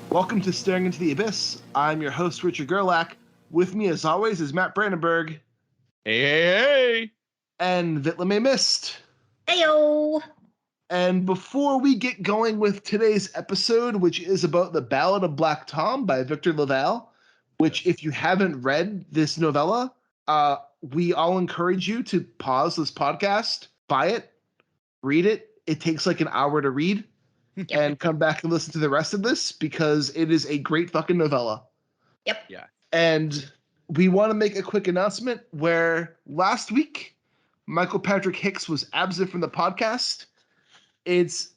Welcome to Staring into the Abyss. I'm your host, Richard Gerlach. With me, as always, is Matt Brandenburg. Hey. And Vitlame Mist. Heyo! And before we get going with today's episode, which is about the Ballad of Black Tom by Victor LaValle, which if you haven't read this novella, we all encourage you to pause this podcast, buy it, read it. It takes like an hour to read. And come back and listen to the rest of this because it is a great fucking novella. Yep. Yeah. And we want to make a quick announcement where last week, Michael Patrick Hicks was absent from the podcast. It's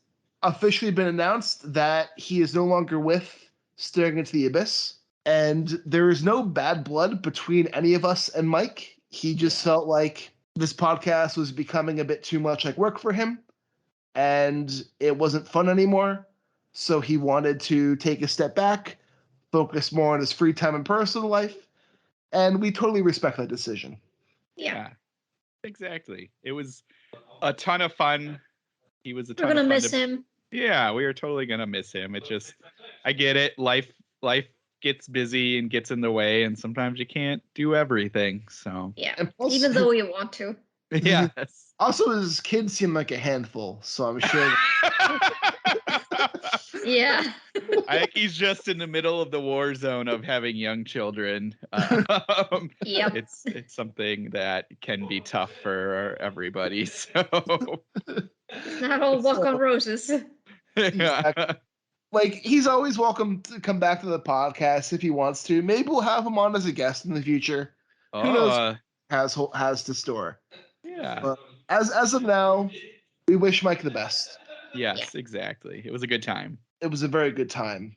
officially been announced that he is no longer with Staring into the Abyss. And there is no bad blood between any of us and Mike. He just felt like this podcast was becoming a bit too much like work for him. And it wasn't fun anymore. So he wanted to take a step back, focus more on his free time and personal life. And we totally respect that decision. Yeah, exactly. It was a ton of fun. He was a ton We're of fun. gonna miss him. Yeah, we are totally gonna miss him. It just, I get it. Life gets busy and gets in the way, and sometimes you can't do everything. So Yeah, And plus, even though you want to. yes. Also, his kids seem like a handful, so I'm sure. Yeah. I think he's just in the middle of the war zone of having young children. Yep. It's something that can be tough for everybody. So It's not all walk on roses. Exactly. Like, he's always welcome to come back to the podcast if he wants to. Maybe we'll have him on as a guest in the future. Who knows what has to store. Yeah. But as of now, we wish Mike the best. Yes, exactly. It was a good time. It was a very good time.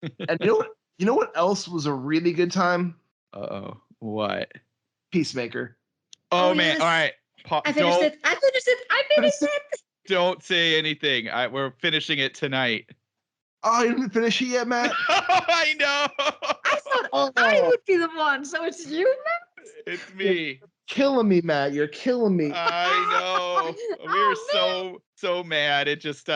And you know what else was a really good time? Uh-oh. What? Peacemaker. Oh, Oh, man. yes. All right. I finished it. Don't say anything. We're finishing it tonight. Oh, you didn't finish it yet, Matt? I know. I thought I would be the one, so it's you, Matt? It's me. Killing me, Matt. You're killing me. I know. We were so mad. It just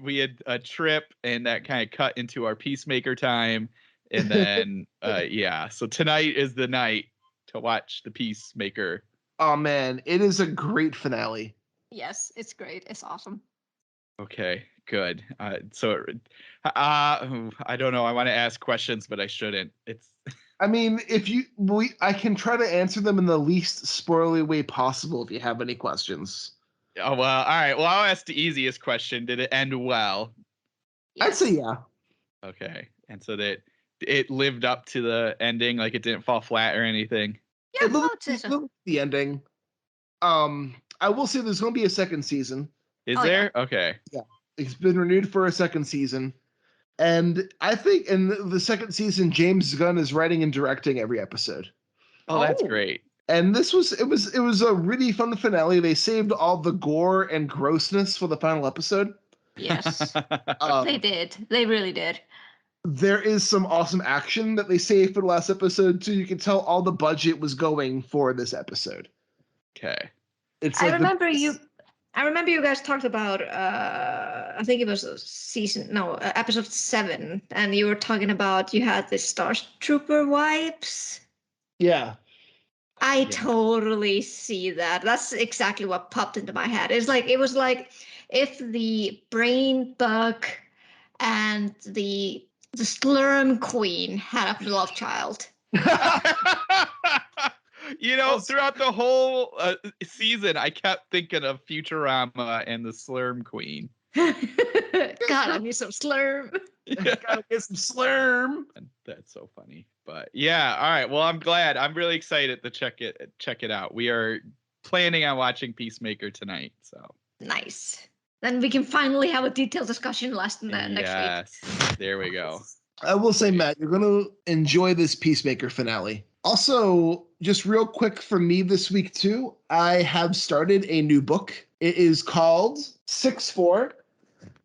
we had a trip and that kind of cut into our Peacemaker time. And then so tonight is the night to watch the Peacemaker. Oh man, it is a great finale. Yes, it's great. It's awesome. Okay, good. I don't know. I want to ask questions, but I shouldn't. I mean, I can try to answer them in the least spoilery way possible if you have any questions. Oh, well, all right. Well, I'll ask the easiest question. Did it end well? Yes. I'd say yeah. Okay. And so that it lived up to the ending, like it didn't fall flat or anything? Yeah, it lived the ending. I will say there's going to be a second season. Is there? Yeah. Okay. Yeah. It's been renewed for a second season. And I think in the second season, James Gunn is writing and directing every episode. Oh, that's great. And it was a really fun finale. They saved all the gore and grossness for the final episode. Yes. They did. They really did. There is some awesome action that they saved for the last episode, too. You can tell all the budget was going for this episode. Okay. I remember you guys talked about I think it was episode 7, and you were talking about you had the Star Trooper vibes. Yeah. I totally see that. That's exactly what popped into my head. It was like if the brain bug and the Slurm Queen had a love child. Throughout the whole season, I kept thinking of Futurama and the Slurm Queen. God, I need some Slurm. Gotta get some Slurm. That's so funny. But yeah, all right. Well, I'm glad. I'm really excited to check it out. We are planning on watching Peacemaker tonight. So nice. Then we can finally have a detailed discussion next week. Yes, there we go. I will say, Matt, you're going to enjoy this Peacemaker finale. Also, just real quick for me this week, too, I have started a new book. It is called 6-4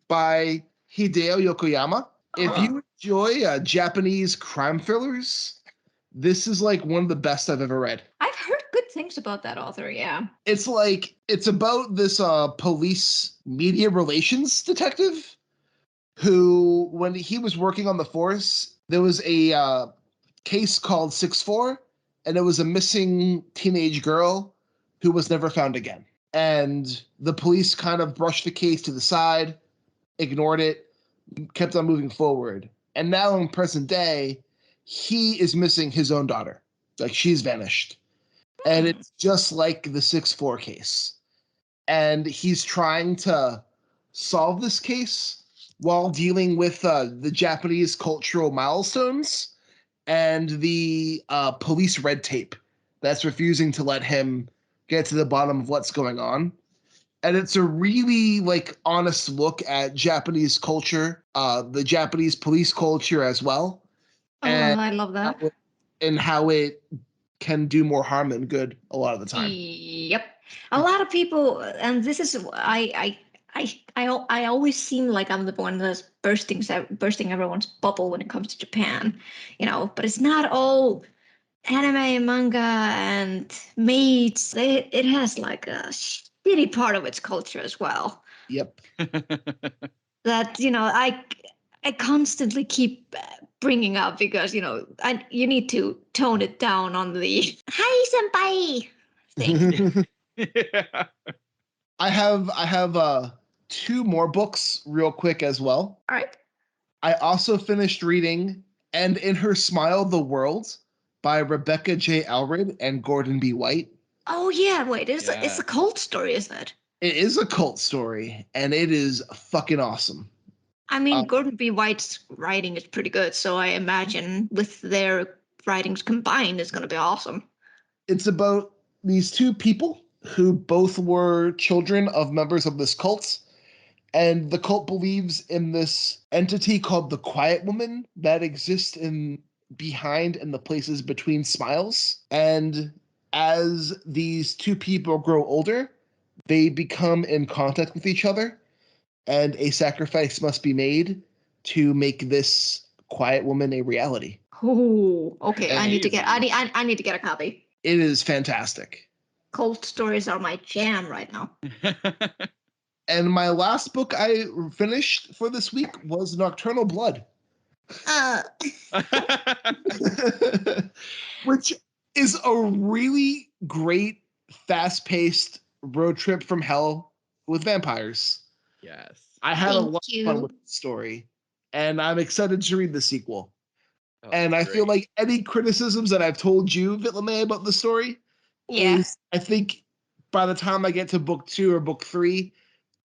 by Hideo Yokoyama. If you enjoy Japanese crime thrillers, this is like one of the best I've ever read. I've heard good things about that author, yeah. It's about this police media relations detective who, when he was working on the force, there was a case called 6-4, and it was a missing teenage girl who was never found again. And the police kind of brushed the case to the side, ignored it, kept on moving forward. And now in present day, he is missing his own daughter. Like, she's vanished. And it's just like the 6-4 case. And he's trying to solve this case while dealing with the Japanese cultural milestones and the police red tape that's refusing to let him get to the bottom of what's going on. And it's a really like honest look at Japanese culture, the Japanese police culture as well. Oh, And I love that. and how it can do more harm than good a lot of the time. Yep. A lot of people, and this is I always seem like I'm the one that's bursting everyone's bubble when it comes to Japan, But it's not all anime, manga, and maids. It has like a shitty part of its culture as well. Yep. That I constantly keep bringing up because you need to tone it down on the "Hi senpai" thing. Yeah. I have 2 more books real quick as well. All right. I also finished reading And in Her Smile, The World by Rebecca J. Allred and Gordon B. White. Oh yeah, wait, it's Yeah. a cult story, isn't it? It is a cult story, and it is fucking awesome. I mean, Gordon B. White's writing is pretty good, so I imagine with their writings combined, it's going to be awesome. It's about these 2 people who both were children of members of this cult, and the cult believes in this entity called the Quiet Woman that exists in the places between smiles. And as these 2 people grow older, they become in contact with each other, and a sacrifice must be made to make this Quiet Woman a reality. Oh, okay. I need to get Amazing. I need to get a copy. It is fantastic. Cult stories are my jam right now. And my last book I finished for this week was Nocturnal Blood, which is a really great, fast-paced road trip from hell with vampires. Yes. I had a Thank lot of you. fun with the story, and I'm excited to read the sequel. Oh, And I feel great. like any criticisms that I've told you, Vitlame, about the story Yeah. is, I think by the time I get to book 2 or book 3,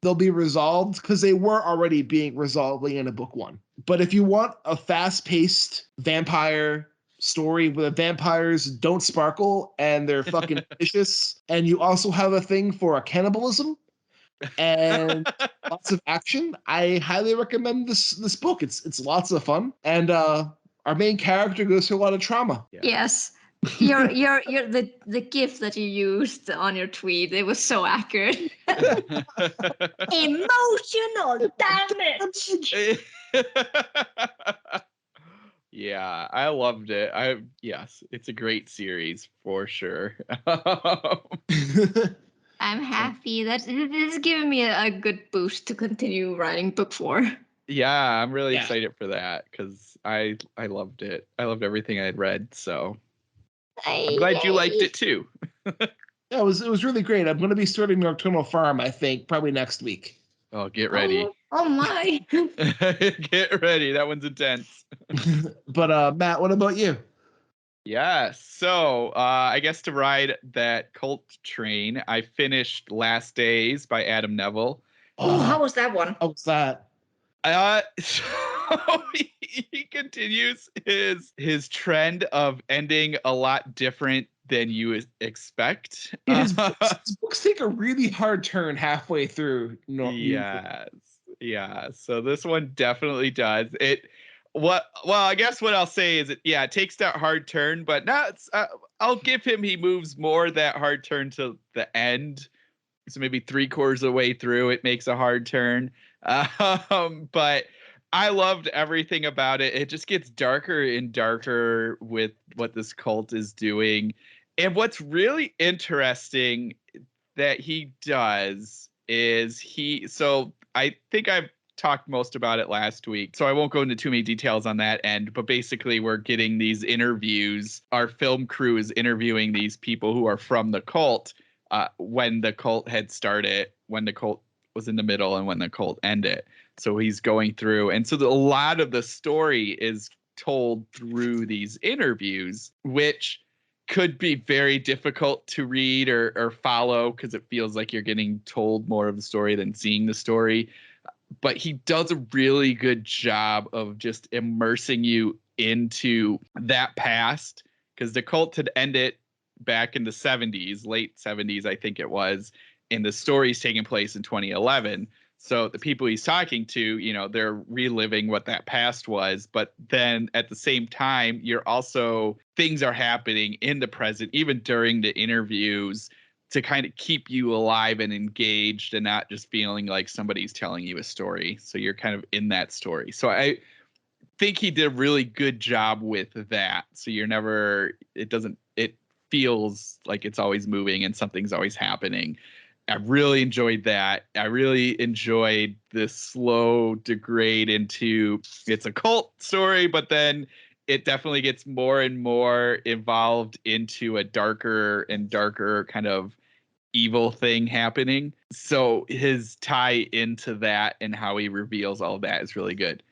they'll be resolved because they were already being resolved in a book 1. But if you want a fast-paced vampire story where the vampires don't sparkle and they're fucking vicious, and you also have a thing for a cannibalism and lots of action, I highly recommend this book. It's lots of fun, and our main character goes through a lot of trauma. Yeah. Yes. Your the gif that you used on your tweet, it was so accurate. Emotional damage. Yeah, I loved it. Yes, it's a great series for sure. I'm happy that this is giving me a good boost to continue writing book 4. Yeah, I'm really Yeah. excited for that because I loved it. I loved everything I had read, so I'm glad you liked it too. Yeah, it was really great. I'm going to be starting Nocturnal Farm, I think, probably next week. Oh, get ready. Oh my. Get ready. That one's intense. But Matt, what about you? Yeah, so I guess to ride that cult train, I finished Last Days by Adam Neville. Oh, how was that one? How was that? So he continues his trend of ending a lot different than you expect. His books take a really hard turn halfway through. Yes. Yeah. So this one definitely does. Well, I guess what I'll say is it takes that hard turn, but not I'll give him he moves more that hard turn to the end. So maybe 3/4 of the way through it makes a hard turn. But I loved everything about it. It just gets darker and darker with what this cult is doing. And what's really interesting that he does is so I think I've talked most about it last week, so I won't go into too many details on that end. But basically, we're getting these interviews. Our film crew is interviewing these people who are from the cult when the cult had started, when the cult was in the middle, and when the cult ended. So he's going through, and so a lot of the story is told through these interviews, which could be very difficult to read or follow because it feels like you're getting told more of the story than seeing the story. But he does a really good job of just immersing you into that past, because the cult had ended back in the 70s, late 70s, I think it was, and the story's taking place in 2011. So the people he's talking to, you know, they're reliving what that past was. But then at the same time, you're also, things are happening in the present, even during the interviews, to kind of keep you alive and engaged and not just feeling like somebody's telling you a story. So you're kind of in that story. So I think he did a really good job with that. So you're never, it feels like it's always moving and something's always happening. I really enjoyed that. I really enjoyed the slow degrade into, it's a cult story, but then it definitely gets more and more evolved into a darker and darker kind of evil thing happening. So his tie into that and how he reveals all of that is really good.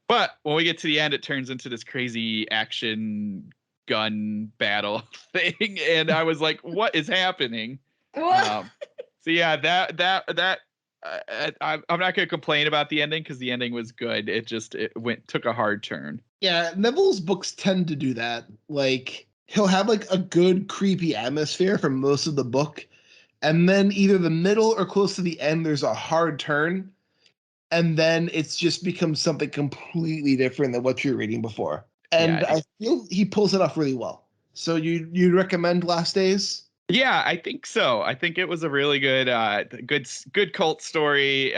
But when we get to the end, it turns into this crazy action gun battle thing. And I was like, what is happening? So yeah, I'm not going to complain about the ending because the ending was good. It took a hard turn. Yeah, Neville's books tend to do that. Like, he'll have like a good creepy atmosphere for most of the book, and then either the middle or close to the end, there's a hard turn, and then it's just becomes something completely different than what you're reading before. And Yeah, I feel he pulls it off really well. So you recommend Last Days? Yeah, I think so. I think it was a really good cult story,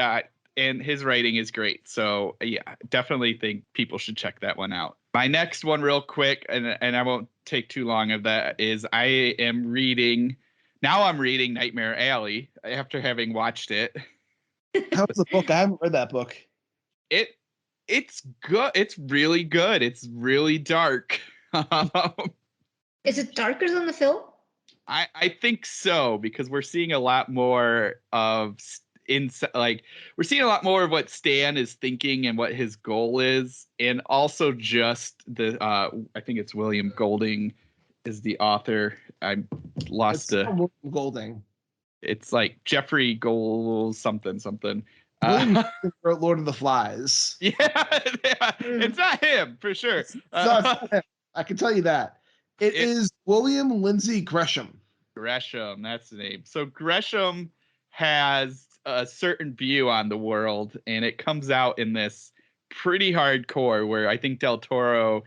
and his writing is great. So yeah, definitely think people should check that one out. My next one, real quick, and I won't take too long of that, is I'm reading Nightmare Alley after having watched it. How's the book? I haven't read that book. It's good. It's really good. It's really dark. Is it darker than the film? I think so, because we're seeing a lot more of we're seeing a lot more of what Stan is thinking and what his goal is, and also just the I think it's William Golding is the author. I lost William Golding. It's like Jeffrey Gold something. William wrote Lord of the Flies. Yeah, it's not him for sure. It's not him. I can tell you that. It is William Lindsay Gresham. Gresham, that's the name. So Gresham has a certain view on the world, and it comes out in this pretty hardcore where I think Del Toro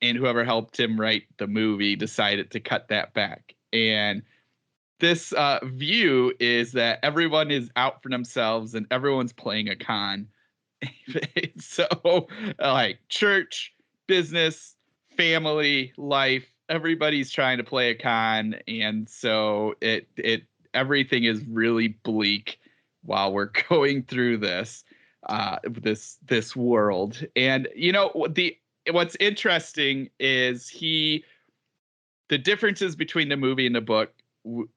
and whoever helped him write the movie decided to cut that back. And this view is that everyone is out for themselves and everyone's playing a con. So like church, business, family, life, everybody's trying to play a con, and so it everything is really bleak while we're going through this world. And you know, what's interesting is the differences between the movie and the book,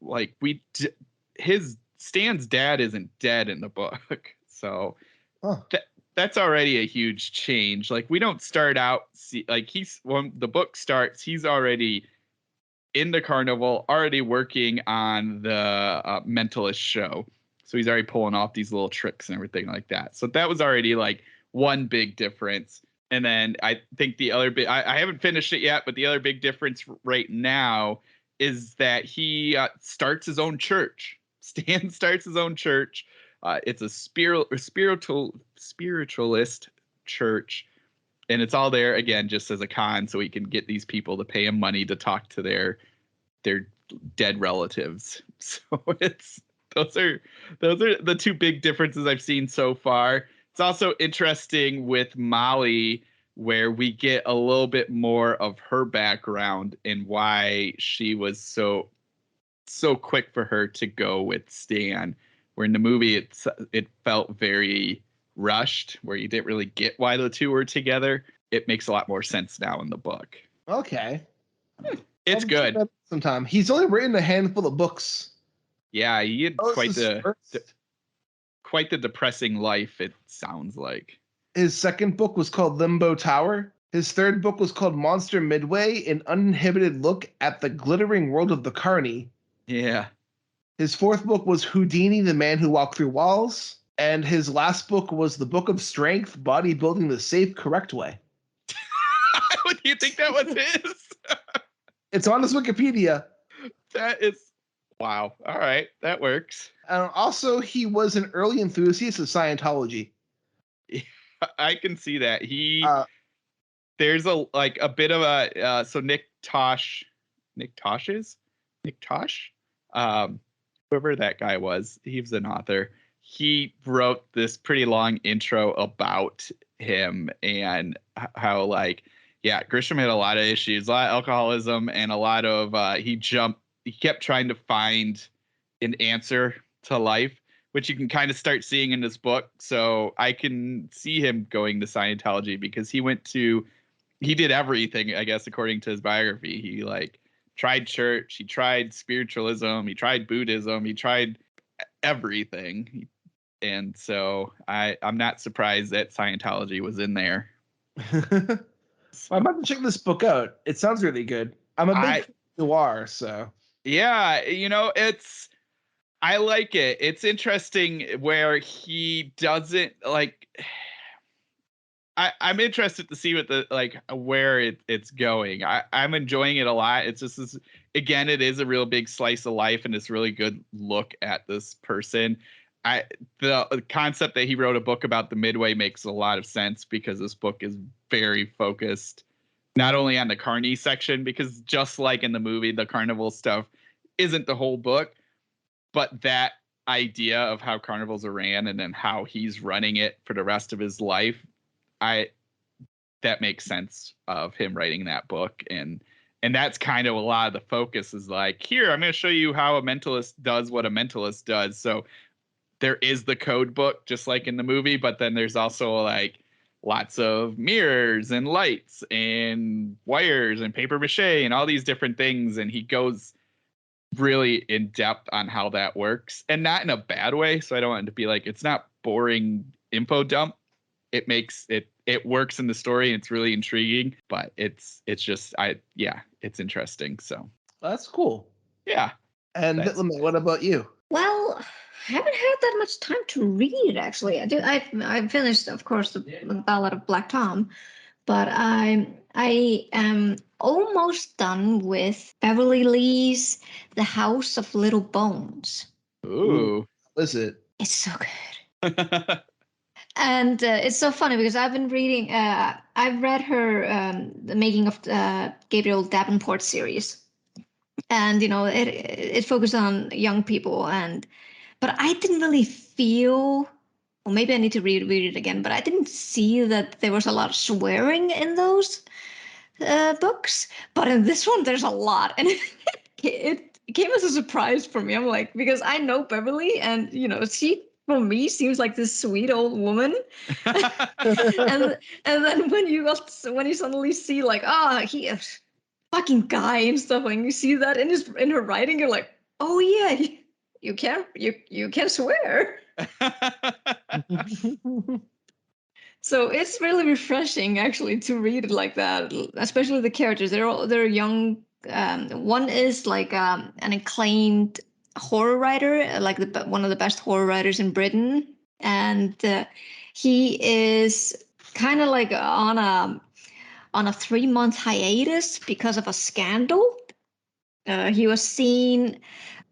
like Stan's dad isn't dead in the book, so that's already a huge change. Like, we don't start out when the book starts, he's already in the carnival, already working on the mentalist show. So he's already pulling off these little tricks and everything like that. So that was already like one big difference. And then I think the other big, I haven't finished it yet, but the other big difference right now is that he starts his own church. Stan starts his own church. It's a spiritualist church, and it's all there again just as a con, so he can get these people to pay him money to talk to their dead relatives. So those are the two big differences I've seen so far. It's also interesting with Molly, where we get a little bit more of her background and why she was so quick for her to go with Stan. Where in the movie it felt very rushed, where you didn't really get why the two were together. It makes a lot more sense now in the book. Okay. It's good. Sometime. He's only written a handful of books. Yeah, he had Oh, quite the depressing life, it sounds like. His second book was called Limbo Tower. His third book was called Monster Midway, an uninhibited look at the glittering world of the Carney. Yeah. His fourth book was Houdini, the Man Who Walked Through Walls. And his last book was The Book of Strength, Bodybuilding the Safe, Correct Way. What do you think that was his? It's on his Wikipedia. That is... Wow. All right. That works. And also, he was an early enthusiast of Scientology. I can see that. There's a bit of a so Nick Tosh, whoever that guy was, he was an author. He wrote this pretty long intro about him and how Grisham had a lot of issues, a lot of alcoholism, and a lot of he kept trying to find an answer to life, which you can kind of start seeing in this book. So I can see him going to Scientology because he did everything, I guess, according to his biography. He tried church, he tried spiritualism, he tried Buddhism, he tried everything. And so I'm not surprised that Scientology was in there. I'm about to check this book out. It sounds really good. I'm a big noir, so. Yeah, I like it. It's interesting where he doesn't I'm interested to see what where it's going. I'm enjoying it a lot. It's just again, it is a real big slice of life and it's really good look at this person. The concept that he wrote a book about the Midway makes a lot of sense because this book is very focused not only on the Carney section, because just like in the movie, the carnival stuff isn't the whole book, but that idea of how carnivals are ran and then how he's running it for the rest of his life, that makes sense of him writing that book. And that's kind of a lot of the focus is here, I'm going to show you how a mentalist does what a mentalist does. So there is the code book, just like in the movie, but then there's also lots of mirrors and lights and wires and paper mache and all these different things. And he goes really in depth on how that works, and not in a bad way. So I don't want it to be it's not boring info dump. It makes it works in the story and it's really intriguing, but it's just it's interesting. So that's cool. Yeah. And what about you? Well, I haven't had that much time to read, actually. I finished, of course, the Ballad of Black Tom, but I am almost done with Beverly Lee's The House of Little Bones. Ooh. What is it? It's so good. And it's so funny because I've been reading, I've read her, the Making of Gabriel Davenport series. And, it focused on young people, but I didn't really feel, or maybe I need to read it again, but I didn't see that there was a lot of swearing in those books. But in this one, there's a lot. And it came as a surprise for me. I'm because I know Beverly and, she, for me, seems like this sweet old woman. and then when you suddenly see he is fucking guy and stuff, and you see that in her writing, you're like, oh yeah, you can't swear. So it's really refreshing actually to read it like that, especially the characters. They're young. One is an acclaimed horror writer, one of the best horror writers in Britain, and he is kind of on a 3-month hiatus because of a scandal. He was seen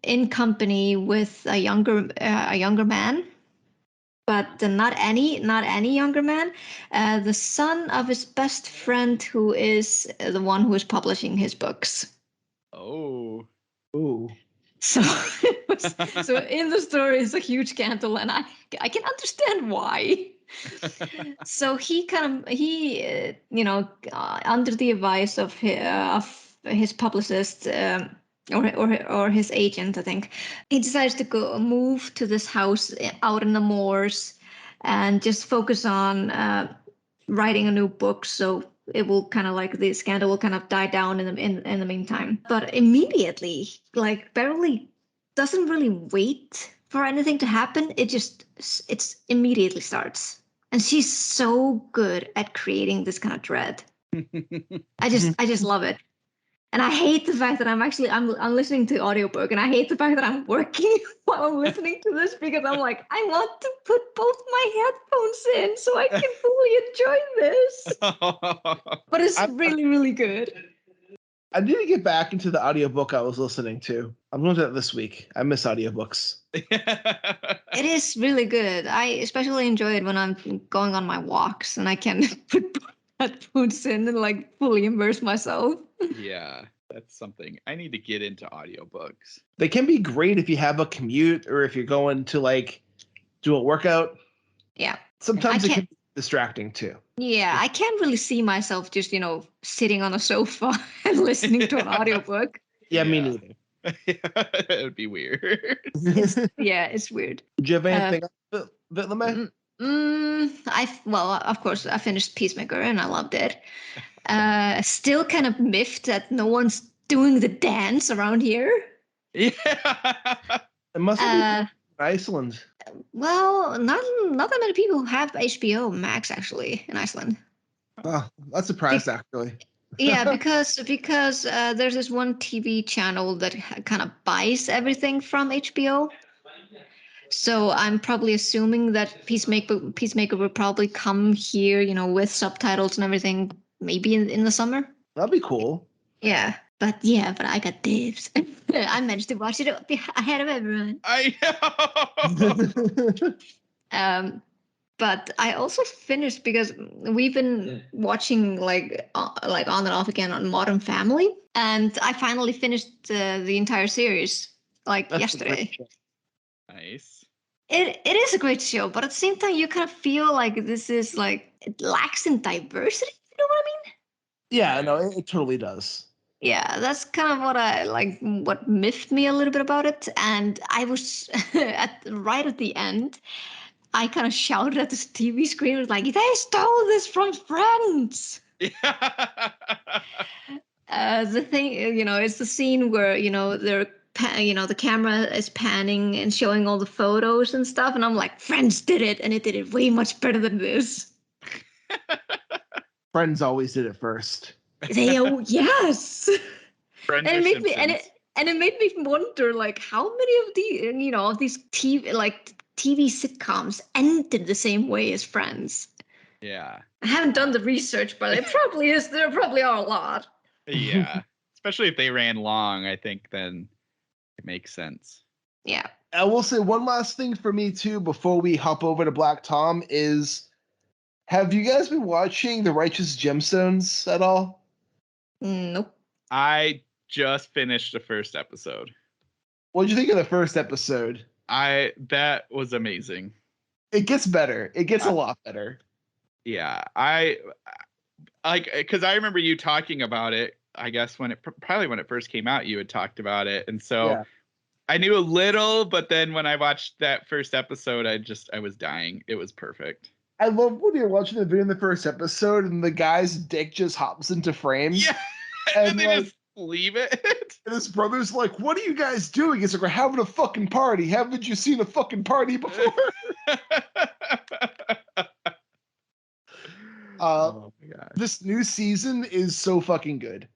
in company with a younger man, but not any younger man. The son of his best friend, who is the one who is publishing his books. Oh. Ooh. So in the story is a huge scandal, and I can understand why. So he under the advice of his publicist or his agent, I think, he decides to move to this house out in the moors and just focus on writing a new book. So it will kind of like the scandal will kind of die down in the meantime. But immediately, like Beverly doesn't really wait for anything to happen. It's immediately starts, and she's so good at creating this kind of dread. I just love it. And I hate the fact that I'm listening to audiobook, and I hate the fact that I'm working while I'm listening to this, because I'm like, I want to put both my headphones in so I can fully enjoy this. But it's really, really good. I need to get back into the audiobook I was listening to. I'm going to that this week. I miss audiobooks. It is really good. I especially enjoy it when I'm going on my walks and I can put headphones in and like fully immerse myself. Yeah, that's something. I need to get into audiobooks. They can be great if you have a commute or if you're going to like do a workout. Yeah. Sometimes it can be distracting too. Yeah, I can't really see myself just, sitting on a sofa and listening to an audiobook. Yeah, me neither. It would be weird. It's weird. Do you have anything else, LaMay? Well, of course, I finished Peacemaker and I loved it. Still kind of miffed that no one's doing the dance around here. Yeah. It must be in Iceland. Well, not that many people have HBO Max actually in Iceland. Oh, that's surprised actually. Yeah, because there's this one TV channel that kind of buys everything from HBO. So I'm probably assuming that Peacemaker will probably come here, with subtitles and everything, maybe in the summer. That'd be cool. Yeah, but I got dibs. I managed to watch it ahead of everyone. I know. But I also finished because we've been watching like on and off again on Modern Family, and I finally finished the entire series yesterday. Nice. It is a great show, but at the same time, you kind of feel like this is like it lacks in diversity. You know what I mean? Yeah, no, it totally does. Yeah, that's kind of what miffed me a little bit about it. And I was right at the end, I kind of shouted at this TV screen, was like, "They stole this from Friends!" Yeah. The thing, it's the scene where they're the camera is panning and showing all the photos and stuff, and I'm like, Friends did it, and it did it way much better than this. Friends always did it first. Yes. Friends and it made me Simpsons. and it made me wonder, like, how many of these TV sitcoms ended the same way as Friends. Yeah. I haven't done the research, but it probably is. There probably are a lot. Yeah. Especially if they ran long, I think then it makes sense. Yeah. I will say one last thing for me too before we hop over to Black Tom is, have you guys been watching The Righteous Gemstones at all? Nope. I just finished the first episode. What did you think of the first episode? That was amazing. It gets better. It gets a lot better. Yeah. Because I remember you talking about it, I guess when it first came out, you had talked about it. And so Yeah. I knew a little, but then when I watched that first episode, I was dying. It was perfect. I love when you're watching the video in the first episode and the guy's dick just hops into frame. Yeah. And then they just leave it. And his brother's like, "What are you guys doing?" It's like, "We're having a fucking party. Haven't you seen a fucking party before?" Oh my god. This new season is so fucking good.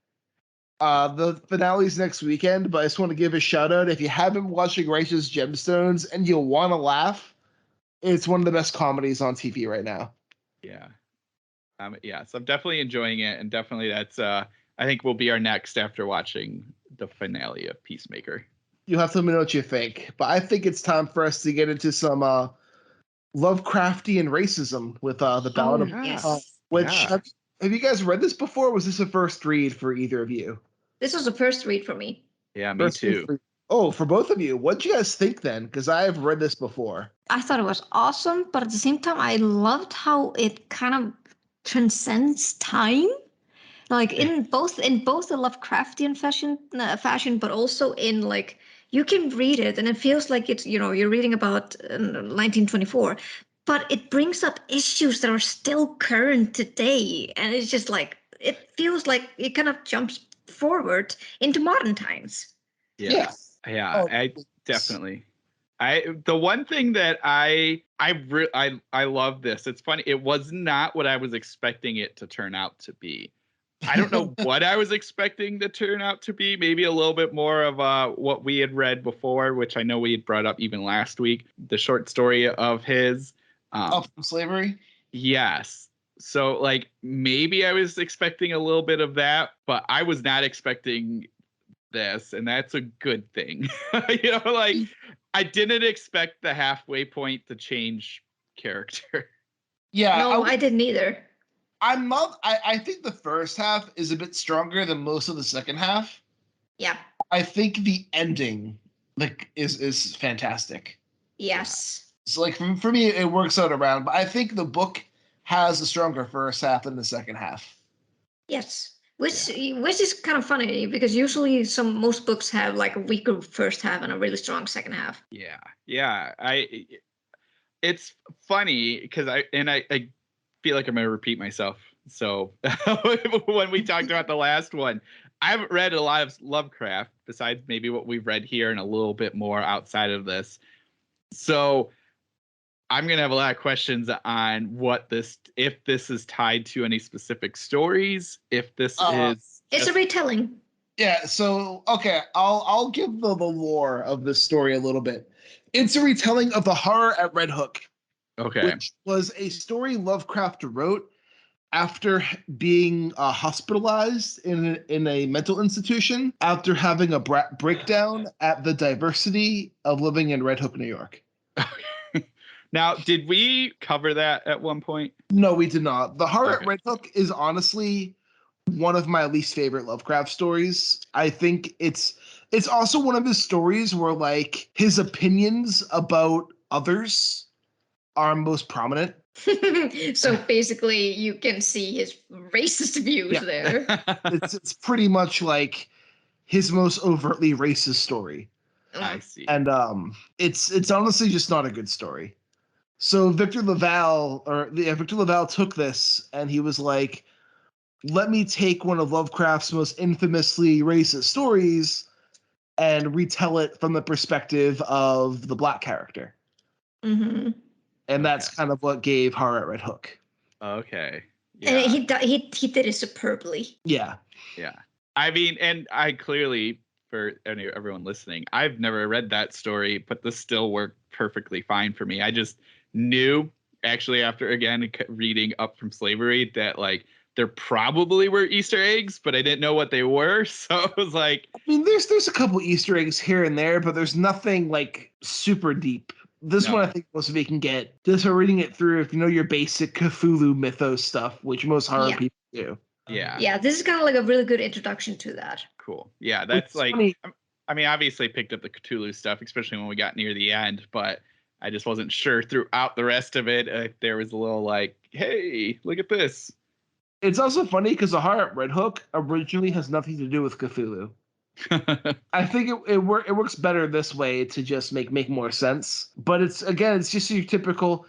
The finale's next weekend, but I just want to give a shout out. If you haven't watched Righteous Gemstones and you want to laugh, it's one of the best comedies on TV right now. Yeah. So I'm definitely enjoying it, and definitely that's I think will be our next after watching the finale of Peacemaker. You'll have to let me know what you think, but I think it's time for us to get into some Lovecraftian racism with the Ballad of Black Tom. Have you guys read this before? Or was this a first read for either of you? This was the first read for me. Yeah, me too. For both of you. What do you guys think then? Because I have read this before. I thought it was awesome, but at the same time, I loved how it kind of transcends time. Like in both the Lovecraftian fashion, but also in like you can read it and it feels like it's you're reading about 1924, but it brings up issues that are still current today. And it's just like, it feels like it kind of jumps forward into modern times. Yeah. Oh, I definitely. The one thing that I love this. It's funny. It was not what I was expecting it to turn out to be. I don't know what I was expecting to turn out to be. Maybe a little bit more of what we had read before, which I know we had brought up even last week. The short story of his. Up from Slavery? Yes. So, like, maybe I was expecting a little bit of that, but I was not expecting this, and that's a good thing. Like, I didn't expect the halfway point to change character. Yeah. No, I didn't either. I think the first half is a bit stronger than most of the second half. Yeah. I think the ending is fantastic. Yes. So like for me it works out around, but I think the book has a stronger first half than the second half. Yes. Which is kind of funny because usually most books have like a weaker first half and a really strong second half. Yeah. It's funny because I feel like I'm gonna repeat myself. So when we talked about the last one, I haven't read a lot of Lovecraft besides maybe what we've read here and a little bit more outside of this. So I'm gonna have a lot of questions on if this is tied to any specific stories, if this is. It's a retelling. Yeah. So okay, I'll give the lore of this story a little bit. It's a retelling of the Horror at Red Hook. Okay. Which was a story Lovecraft wrote after being hospitalized in a mental institution after having a breakdown at the diversity of living in Red Hook, New York. Now, did we cover that at one point? No, we did not. The Horror at Red Hook is honestly one of my least favorite Lovecraft stories. I think it's also one of his stories where like his opinions about others are most prominent. So basically you can see his racist views there. It's pretty much like his most overtly racist story. I see. And it's honestly just not a good story. So Victor LaValle took this and he was like, let me take one of Lovecraft's most infamously racist stories and retell it from the perspective of the black character. Mm-hmm. And that's kind of what gave Horror at Red Hook. Okay. Yeah. And he did it superbly. Yeah. Yeah. I mean, and I clearly, for everyone listening, I've never read that story, but this still worked perfectly fine for me. I just knew, actually, after again reading Up from Slavery, that like there probably were Easter eggs, but I didn't know what they were. So it was like, I mean, there's a couple Easter eggs here and there, but there's nothing like super deep. This one I think most of you can get just by reading it through if you know your basic Cthulhu mythos stuff, which most horror people do. Yeah. Yeah, this is kind of like a really good introduction to that. Cool. Yeah, that's like, funny. I mean, obviously picked up the Cthulhu stuff, especially when we got near the end, but I just wasn't sure throughout the rest of it if there was a little like, hey, look at this. It's also funny because the Horror at Red Hook originally has nothing to do with Cthulhu. I think it works better this way to just make more sense. But it's just your typical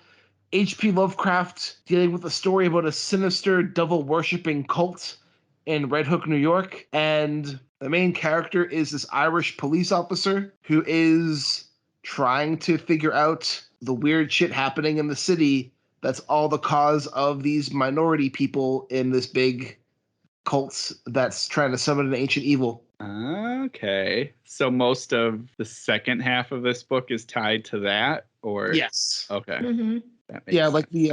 H.P. Lovecraft dealing with a story about a sinister devil-worshipping cult in Red Hook, New York. And the main character is this Irish police officer who is trying to figure out the weird shit happening in the city that's all the cause of these minority people in this big cult that's trying to summon an ancient evil. Okay. So most of the second half of this book is tied to that, or yes. Okay. Mm-hmm. That makes sense. Like the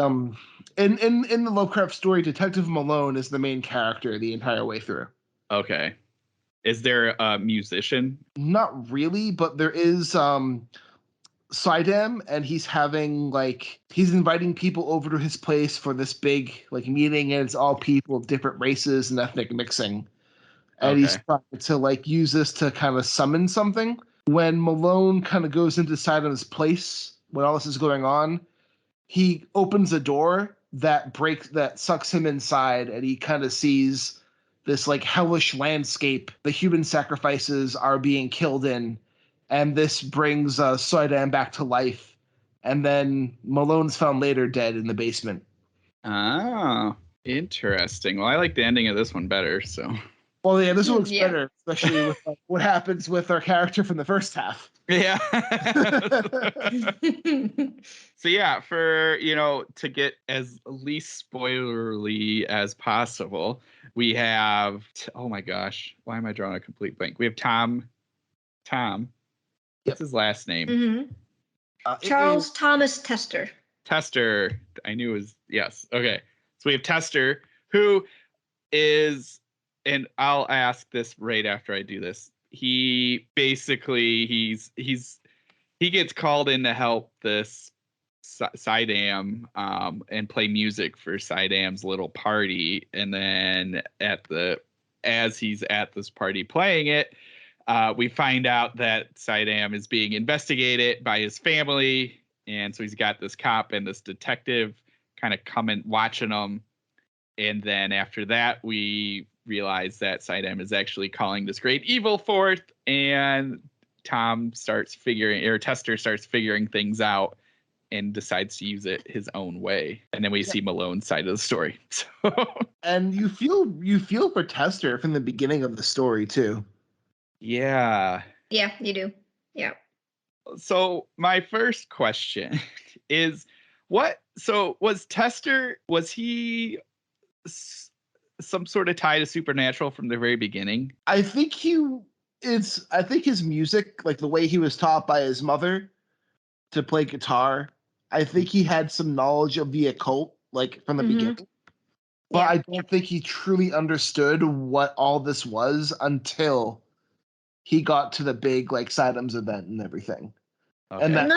in the Lovecraft story, Detective Malone is the main character the entire way through. Okay. Is there a musician? Not really, but there is Sidam, and he's inviting people over to his place for this big like meeting, and it's all people of different races and ethnic mixing. And he's trying to like use this to kind of summon something. When Malone kind of goes into Sidam's place when all this is going on, he opens a door that sucks him inside, and he kind of sees this like hellish landscape the human sacrifices are being killed in. And this brings Sidam back to life, And then Malone's found later dead in the basement. Oh, interesting. Well, I like the ending of this one better, so. Well, yeah, this one looks Yeah. better, especially with like, what happens with our character from the first half. Yeah. So yeah, for to get as least spoilerly as possible, we have oh my gosh, why am I drawing a complete blank? We have Tom. What's his last name? Mm-hmm. Charles Thomas Tester. Tester. I knew it was yes. Okay. So we have Tester, who is, and I'll ask this right after I do this. He basically he gets called in to help this Sidam and play music for Sidam's little party, and then as he's at this party playing it, we find out that Sidam is being investigated by his family, and so he's got this cop and this detective kind of coming watching him, and then after that we realize that Sidam is actually calling this great evil forth, and Tester starts figuring things out and decides to use it his own way. And then we see Malone's side of the story. So. And you feel for Tester from the beginning of the story too. Yeah. Yeah, you do. Yeah. So my first question is was he some sort of tie to Supernatural from the very beginning? I think his music, like the way he was taught by his mother to play guitar, I think he had some knowledge of the occult, like from the beginning. But I don't think he truly understood what all this was until he got to the big like Sidam's event and everything. Okay. And that's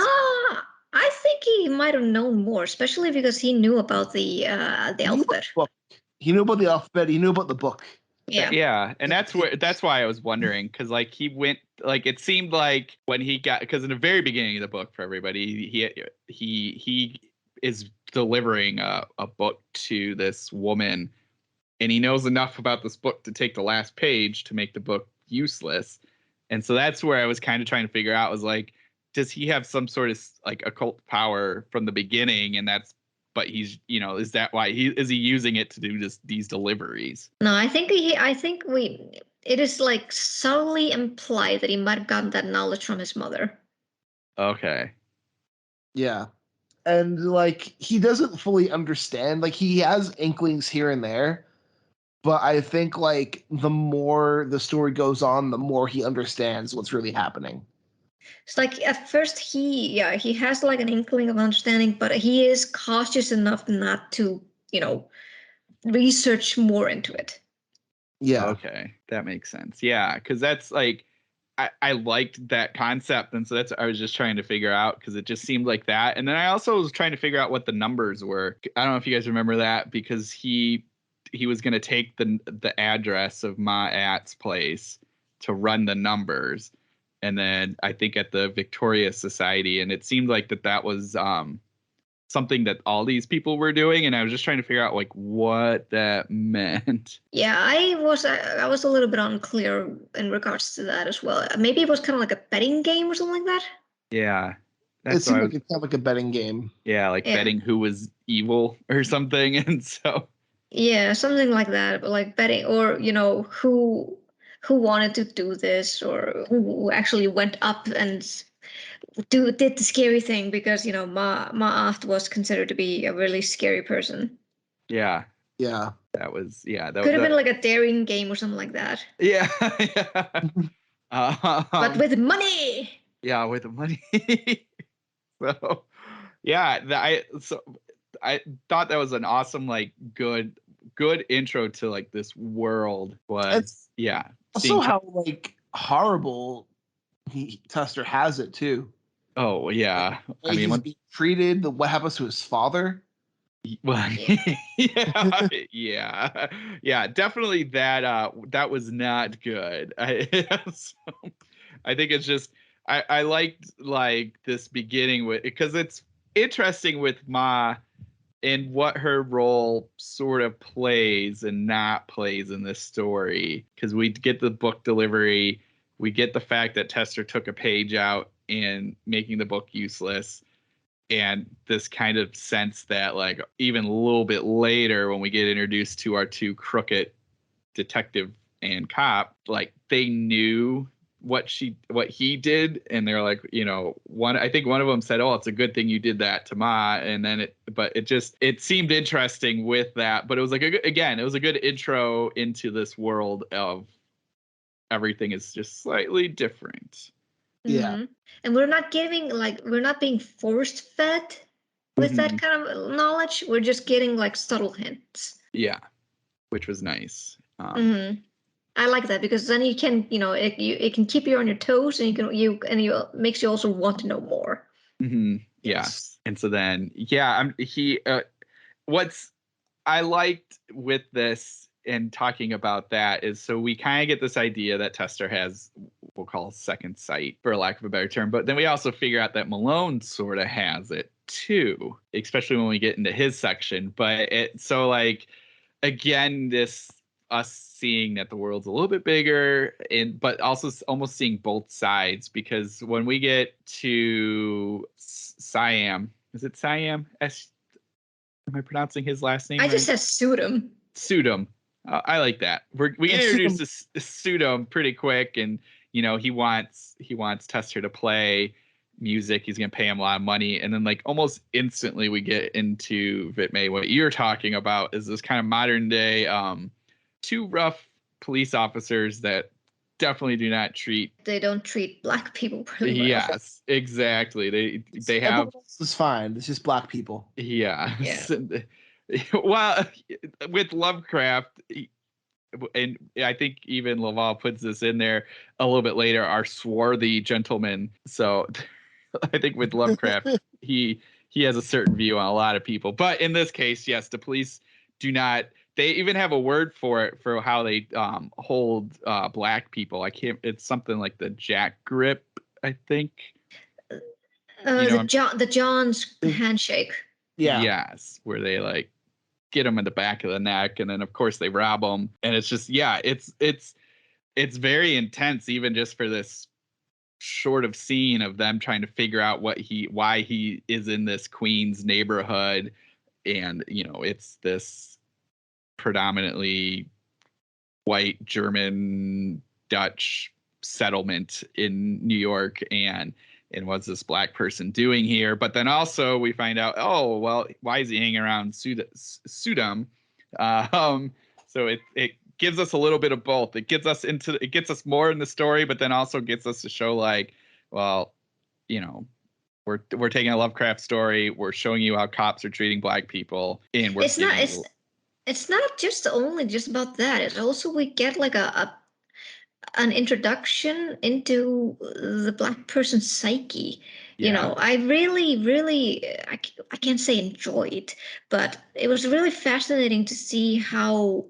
I think he might have known more, especially because he knew about the alphabet. He knew about the alphabet. He knew about the book. Yeah, and that's why I was wondering, because like he went, like it seemed like when he got, because in the very beginning of the book, for everybody, he is delivering a book to this woman, and he knows enough about this book to take the last page to make the book useless, and so that's where I was kind of trying to figure out, was like, does he have some sort of like occult power from the beginning, and that's. But he's, is that why is he using it to do these deliveries? No, I think it is like subtly implied that he might have gotten that knowledge from his mother. Okay. Yeah. And like he doesn't fully understand, like he has inklings here and there, but I think like the more the story goes on, the more he understands what's really happening. It's like at first he has like an inkling of understanding, but he is cautious enough not to, research more into it. Yeah. Okay, that makes sense. Yeah, because that's like I liked that concept, and so that's I was just trying to figure out, because it just seemed like that. And then I also was trying to figure out what the numbers were. I don't know if you guys remember that, because he was going to take the address of Ma At's place to run the numbers, and then I think at the Victoria Society, and it seemed like that was something that all these people were doing, and I was just trying to figure out like what that meant. Yeah, I was a little bit unclear in regards to that as well. Maybe it was kind of like a betting game or something like that. Yeah, it seemed like it's kind of like a betting game. Yeah, like betting who was evil or something, and so. Yeah, something like that, but like betting, or who wanted to do this, or who actually went up and did the scary thing, because Ma Aft was considered to be a really scary person. Yeah. That was could have been like a daring game or something like that. Yeah. But with money. Yeah, with the money. So yeah, I thought that was an awesome, like good intro to like this world. Was also how like horrible Tester has it too. Oh yeah, I mean, he's being treated. What happens to his father? Well, yeah, definitely that was not good. I think it's just I liked like this beginning with, because it's interesting with Ma and what her role sort of plays and not plays in this story, because we get the book delivery, we get the fact that Tester took a page out in making the book useless, and this kind of sense that like even a little bit later when we get introduced to our two crooked detective and cop, like they knew what he did, and they're like, I think one of them said, "Oh, it's a good thing you did that to Ma," and then it seemed interesting with that, but it was like it was a good intro into this world of everything is just slightly different. Yeah. Mhm. And we're not being force fed with that kind of knowledge. We're just getting like subtle hints. Yeah, which was nice. I like that because then you can, it can keep you on your toes, and you makes you also want to know more. Yes. And so then, what's I liked with this and talking about that is, so we kind of get this idea that Tester has, we'll call second sight for lack of a better term, but then we also figure out that Malone sort of has it too, especially when we get into his section. But again, this us seeing that the world's a little bit bigger, but also almost seeing both sides, because when we get to Siam, is it Siam? Am I pronouncing his last name I right? just said Sudum. Sudum. I like that. We get introduced to Sudum pretty quick, and he wants Tester to play music. He's gonna pay him a lot of money, and then like almost instantly we get into Vitmay. What you're talking about is this kind of modern day, two rough police officers that definitely do not treat. They don't treat black people really well. Yes, exactly. They have. It's fine. It's just black people. Yeah. Yeah. Well, with Lovecraft, and I think even LaValle puts this in there a little bit later, are swarthy gentlemen. So I think with Lovecraft, he has a certain view on a lot of people. But in this case, yes, the police do not. They even have a word for it, for how they hold black people. It's something like the jack grip, I think. The John's handshake. Yeah. Yes, where they like get them in the back of the neck, and then of course they rob them, and it's just it's very intense, even just for this short of scene of them trying to figure out why he is in this Queens neighborhood, and it's this predominantly white German Dutch settlement in New York, and what's this black person doing here? But then also we find out, oh well, why is he hanging around Sudum? So it gives us a little bit of both. It gets us more in the story, but then also gets us to show like, well, we're taking a Lovecraft story, we're showing you how cops are treating black people, and we're it's not just only just about that. It's also we get like an introduction into the black person's psyche. I really I can't say enjoyed, but it was really fascinating to see how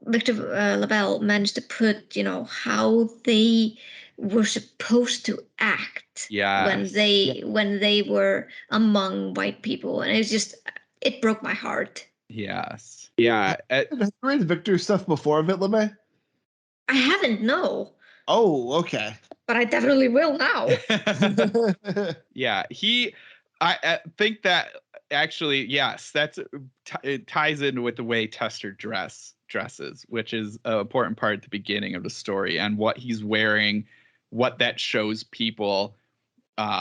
Victor LaValle managed to put how they were supposed to act when they were among white people, and it broke my heart. Yes. Yeah. Have you read Victor stuff before, Vitmay? I haven't, no. Oh, okay. But I definitely will now. Yeah, I think that actually, yes, it ties in with the way Tester dresses, which is an important part at the beginning of the story, and what he's wearing, what that shows people.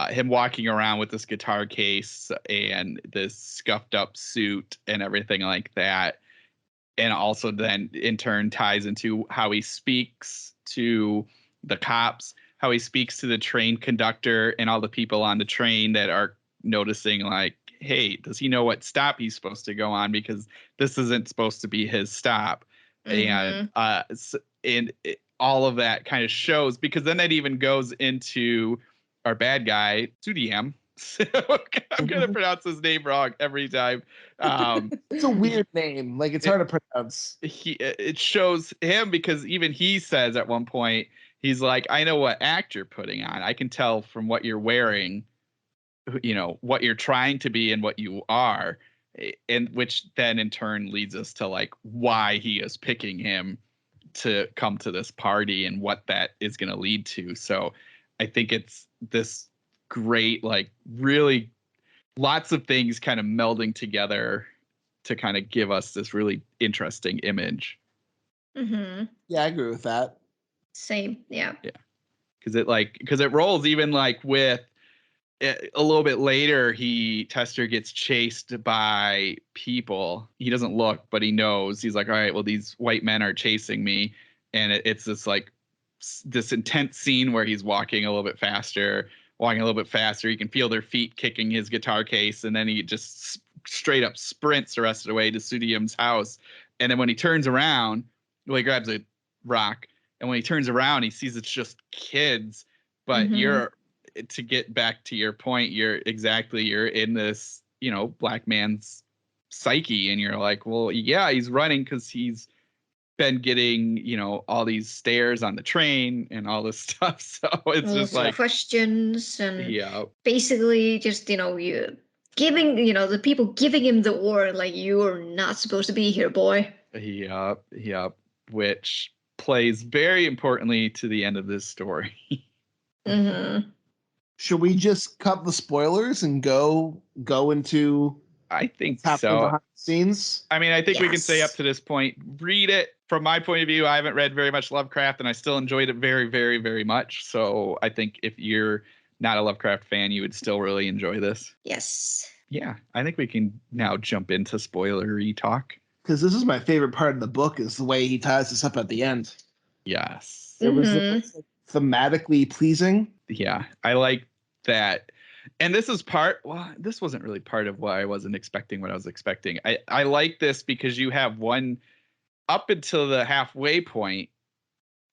Him walking around with this guitar case and this scuffed up suit and everything like that. And also then in turn ties into how he speaks to the cops, how he speaks to the train conductor and all the people on the train that are noticing like, hey, does he know what stop he's supposed to go on? Because this isn't supposed to be his stop. And all of that kind of shows, because then that even goes into our bad guy, Sudiam. I'm going to pronounce his name wrong every time. It's a weird name. Like, it's hard to pronounce. It shows him, because even he says at one point, he's like, I know what act you're putting on. I can tell from what you're wearing, what you're trying to be and what you are. And which then in turn leads us to like why he is picking him to come to this party and what that is going to lead to. So I think it's this great, like really lots of things kind of melding together to kind of give us this really interesting image. Mm-hmm. Yeah, I agree with that. Same. Yeah. Yeah. Because it rolls even like with a little bit later, Tester gets chased by people. He doesn't look, but he knows. He's like, all right, well, these white men are chasing me. And it's this like this intense scene where he's walking a little bit faster. You can feel their feet kicking his guitar case. And then he just straight up sprints the rest of the way to Sudium's house. And then when he turns around, well, he grabs a rock. And when he turns around, he sees it's just kids. But to get back to your point, you're in this, black man's psyche. And you're like, well, yeah, he's running because he's been getting, all these stares on the train and all this stuff. So it's just like questions and basically just, you giving, the people giving him the order, like, you're not supposed to be here, boy. Yep. Which plays very importantly to the end of this story. Mm-hmm. Should we just cut the spoilers and go into I think what's happening behind the scenes? I mean, I think we can say up to this point, read it. From my point of view, I haven't read very much Lovecraft, and I still enjoyed it very, very, very much. So I think if you're not a Lovecraft fan, you would still really enjoy this. Yes. Yeah, I think we can now jump into spoilery talk. Because this is my favorite part of the book, is the way he ties this up at the end. Yes. It was thematically pleasing. Yeah, I like that. And this wasn't really part of what I wasn't expecting what I was expecting. I like this because you have one up until the halfway point,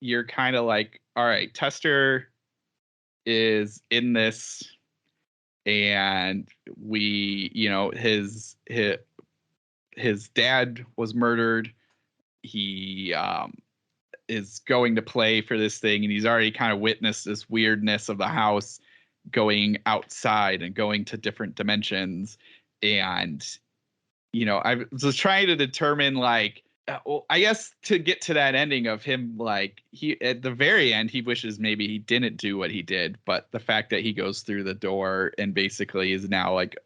you're kind of like, all right, Tester is in this, and his dad was murdered. He is going to play for this thing, and he's already kind of witnessed this weirdness of the house going outside and going to different dimensions. And I was trying to determine, like, I guess to get to that ending of him, like, he at the very end, he wishes maybe he didn't do what he did, but the fact that he goes through the door and basically is now like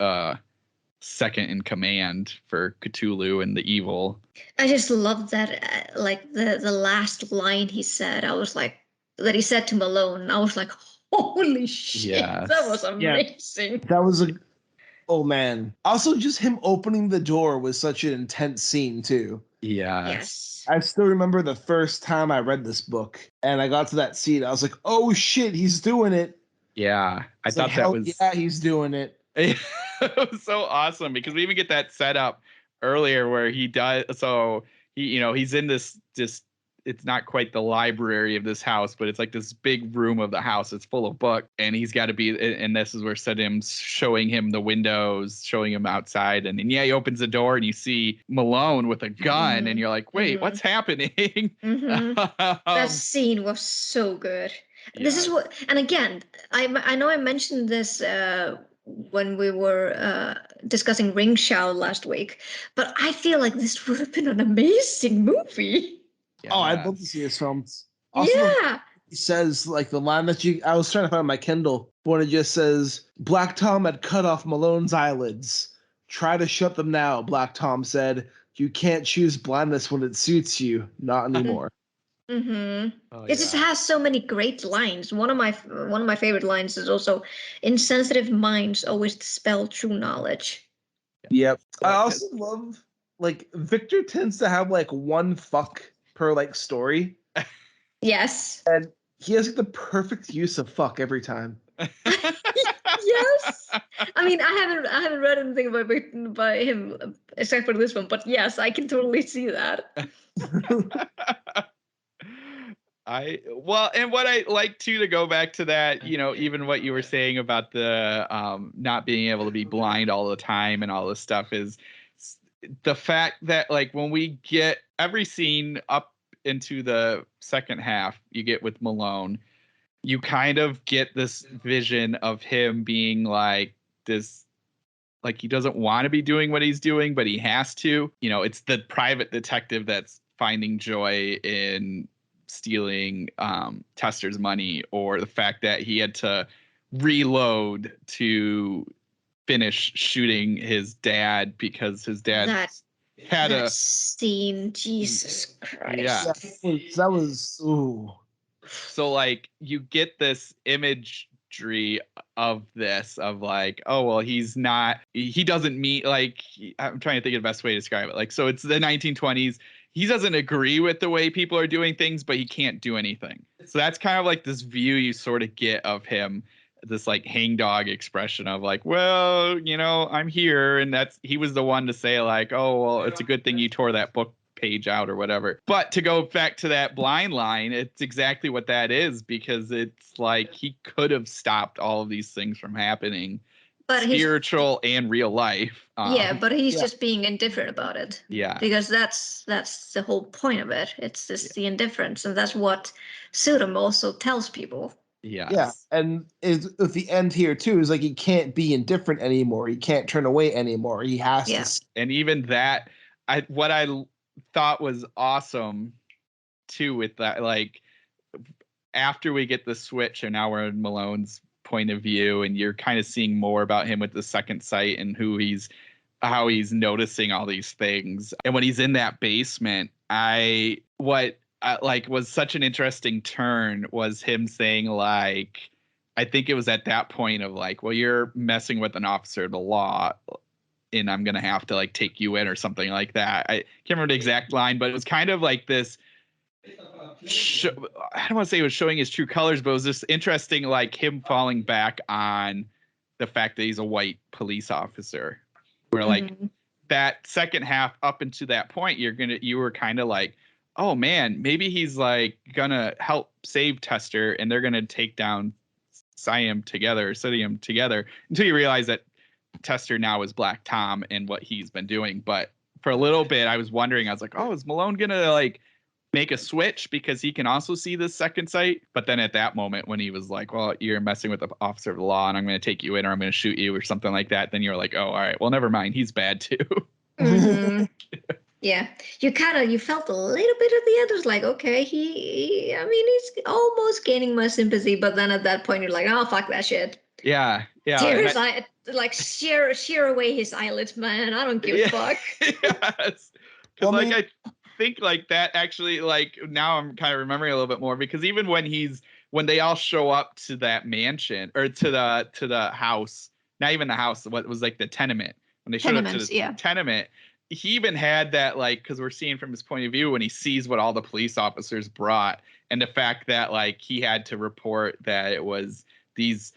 second in command for Cthulhu and the evil. I just love that, like the last line he said. I was like, that he said to Malone. I was like, holy shit, yes. That was amazing. Yeah, that was oh man. Also, just him opening the door was such an intense scene too. Yes. I still remember the first time I read this book and I got to that scene. I was like, oh shit, he's doing it. Yeah. I thought that was. Yeah, he's doing it. It was so awesome because we even get that set up earlier where he does. So he's in this it's not quite the library of this house, but it's like this big room of the house. It's full of books, and he's got to be. And this is where Sedim's showing him the windows, showing him outside, and then he opens the door and you see Malone with a gun, and you're like, wait, what's happening? That scene was so good. Yeah. This is what, and again, I know I mentioned this when we were discussing Ring Shout last week, but I feel like this would have been an amazing movie. Yeah. Oh, I'd love to see his films. Also, he says, like, the line that I was trying to find on my Kindle, when it just says, Black Tom had cut off Malone's eyelids. Try to shut them now, Black Tom said. You can't choose blindness when it suits you. Not anymore. Mm-hmm. Oh, it just has so many great lines. One of my favorite lines is also, insensitive minds always dispel true knowledge. Yep. I also love, like, Victor tends to have, like, one fuck per, like, story. Yes. And he has, like, the perfect use of fuck every time. Yes. I mean, I haven't read anything by him except for this one, but yes, I can totally see that. And what I like too, to go back to that, even what you were saying about the not being able to be blind all the time and all this stuff, is the fact that, like, when we get every scene up into the second half you get with Malone, you kind of get this vision of him being like this, like, he doesn't want to be doing what he's doing, but he has to. It's the private detective that's finding joy in stealing Tester's money, or the fact that he had to reload to finish shooting his dad because his dad had that a scene. Jesus Christ. Yeah. That was ooh. So like you get this imagery of this of like, oh well, he doesn't meet like I'm trying to think of the best way to describe it. Like, so it's the 1920s. He doesn't agree with the way people are doing things, but he can't do anything. So that's kind of like this view you sort of get of him, this like hangdog expression of like, well, I'm here. And he was the one to say like, oh, well, it's a good thing you tore that book page out or whatever. But to go back to that blind line, it's exactly what that is, because it's like he could have stopped all of these things from happening. But spiritual and real life. But he's just being indifferent about it. Yeah. Because that's the whole point of it. It's just the indifference, and that's what Sudom also tells people. Yes. Yeah, and at the end here too is like he can't be indifferent anymore. He can't turn away anymore. He has to. And even that, what I thought was awesome too with that, like after we get the switch and now we're in Malone's point of view and you're kind of seeing more about him with the second sight and how he's noticing all these things. And when he's in that basement, what was such an interesting turn was him saying like, I think it was at that point of like, well, you're messing with an officer of the law and I'm going to have to like take you in or something like that. I can't remember the exact line, but it was kind of like this, I don't want to say it was showing his true colors, but it was just interesting, like him falling back on the fact that he's a white police officer. Where like that second half up into that point, you were kind of like, oh man, maybe he's like gonna help save Tester and they're gonna take down Siam together, until you realize that Tester now is Black Tom and what he's been doing. But for a little bit, I was wondering, I was like, oh, is Malone gonna like make a switch because he can also see this second sight? But then at that moment when he was like, well, you're messing with the officer of the law and I'm going to take you in or I'm going to shoot you or something like that, then you're like, oh, all right, well, never mind, he's bad too. Yeah, you felt a little bit at the end. It was like, okay, he's almost gaining my sympathy, but then at that point you're like, oh, fuck that shit. Yeah. Like shear away his eyelids, man. I don't give a fuck. Yes. Because I think like that actually, like now I'm kind of remembering a little bit more, because even when they all show up to that mansion or to the house, not even the house, what was like the tenement, when they showed up to the tenement, he even had that, like, because we're seeing from his point of view when he sees what all the police officers brought and the fact that like he had to report that it was these